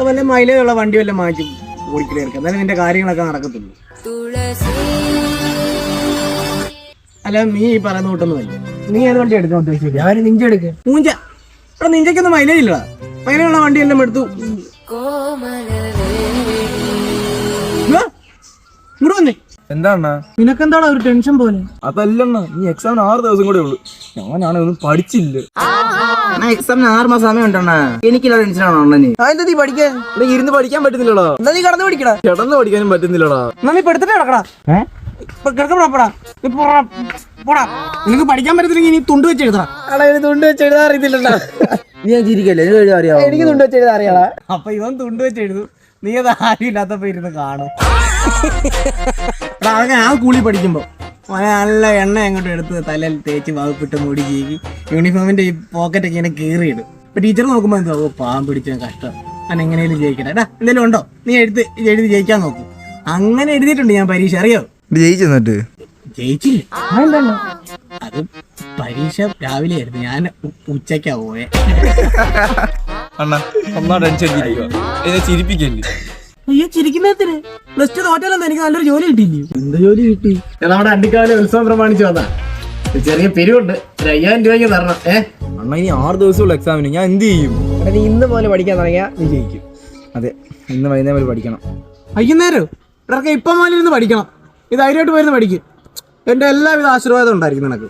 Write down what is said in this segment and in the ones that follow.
വല്ല മൈലേജുള്ള വണ്ടി വല്ല മാറ്റി ഓടിക്കലെടുക്കാം, എന്നാലും നിന്റെ കാര്യങ്ങളൊക്കെ നടക്കത്തുള്ളൂ. അല്ല നീ ഈ പറയുന്ന കൂട്ടൊന്നുമല്ല. നീ ഏത് വണ്ടി എടുക്കാൻ ഉദ്ദേശിച്ചില്ല? ഞാൻ നിഞ്ച എടുക്ക. മൂഞ്ച ഇവിടെ നിഞ്ചയ്ക്കൊന്നും മൈലേജ് ഇല്ലടാ. മൈലേജുള്ള വണ്ടി എല്ലാം എടുത്തു ഇങ്ങോട്ട് വന്നേ. എന്താ നിനക്കെന്താടാ ഒരു ടെൻഷൻ പോലെ? അതല്ലണ്ണ, നീ എക്സാമിന് 6 ദിവസം കൂടെ ഉള്ളു. ഞാനാണ് ഒന്നും പഠിച്ചില്ല. എക്സാമിന് 6 മാസം സമയം ഉണ്ടോ? എനിക്കില്ല ടെൻഷനാണോ അണ്ണന്? എന്താ നീ പഠിക്കാൻ? ഇരുന്ന് പഠിക്കാൻ പറ്റുന്നില്ലടാ. എന്നാ നീ കടന്നു പഠിക്കടാ. കിടന്ന് പഠിക്കാനും പറ്റുന്നില്ലടാ. എന്നാ നീ പെടുത്തിട്ട് കിടക്കടാ. നിനക്ക് പഠിക്കാൻ പറ്റത്തില്ലെങ്കിൽ നീ തുണ്ട് വെച്ച് എഴുതണം. തുണ്ട് വെച്ച് എഴുതാൻ അറിയത്തില്ലടാ. നീ ചിരിക്കല്ലേ? അറിയാം. എനിക്ക് തുണ്ട് വെച്ച് എഴുതാൻ അറിയാടാ. അപ്പൊ ഇവൻ തുണ്ട് വെച്ച് എഴുതും, നീ അത് ആരും ഇല്ലാത്തപ്പോ ഇരുന്ന് കാണും. ഞാൻ കൂളി പഠിക്കുമ്പോ നല്ല എണ്ണ അങ്ങോട്ട് എടുത്ത് തലയിൽ തേച്ച് വകുപ്പിട്ട് മുടി ചീകി യൂണിഫോമിന്റെ ഈ പോക്കറ്റൊക്കെ ഇങ്ങനെ കീറിയിടും. ഇപ്പൊ ടീച്ചർ നോക്കുമ്പോ എന്തോ പാവം പിടിച്ച കഷ്ടം, ഞാൻ എങ്ങനെയും ജയിക്കട്ടെ. എന്തെങ്കിലും ഉണ്ടോ നീ എഴുതി ജയിക്കാൻ നോക്കും. അങ്ങനെ എഴുതിയിട്ടുണ്ട് ഞാൻ പരീക്ഷ. അറിയോ? ജയിച്ചെന്നിട്ട് ജയിച്ചില്ല. അത് പരീക്ഷ രാവിലെ ആയിരുന്നു, ഞാൻ ഉച്ചക്കാ പോയെ. അയ്യോ ചിരിക്കുന്നതിന് പ്ലസ് ടു തോറ്റാലെന്ന് എനിക്ക് നല്ലൊരു ജോലി കിട്ടിയില്ലേ? എന്ത് ജോലി കിട്ടി? നമ്മുടെ അണ്ടിക്കാവിലെ ഉത്സവം പ്രമാണിച്ചു വന്നാ ചെറിയ പിരിവുണ്ട്, 5000 രൂപയ്ക്ക് തരണം. അണ്ണ ഇനി 6 ദിവസമുള്ള എക്സാമിന് ഞാൻ എന്ത് ചെയ്യും? നീ ഇന്ന് പോലെ പഠിക്കാൻ തുടങ്ങിയാ നീ ജയിക്കും. അതെ, ഇന്ന് വൈകുന്നേരം വരെ പഠിക്കണം. വൈകുന്നേരം ഇടയ്ക്ക് ഇപ്പം പോലെ ഇരുന്ന് പഠിക്കണം. ഇത് ധൈര്യമായിട്ട് പോയിരുന്ന് പഠിക്കും. എന്റെ എല്ലാവിധ ആശീർവാദം ഉണ്ടായിരിക്കും നിനക്ക്.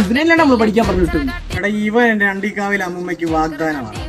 ഇതിനെല്ലാം നമ്മൾ പഠിക്കാൻ പറഞ്ഞിട്ടു. എടാ ഇവൻ എന്റെ അണ്ടിക്കാവിലെ അമ്മൂമ്മയ്ക്ക് വാഗ്ദാനമാണ്.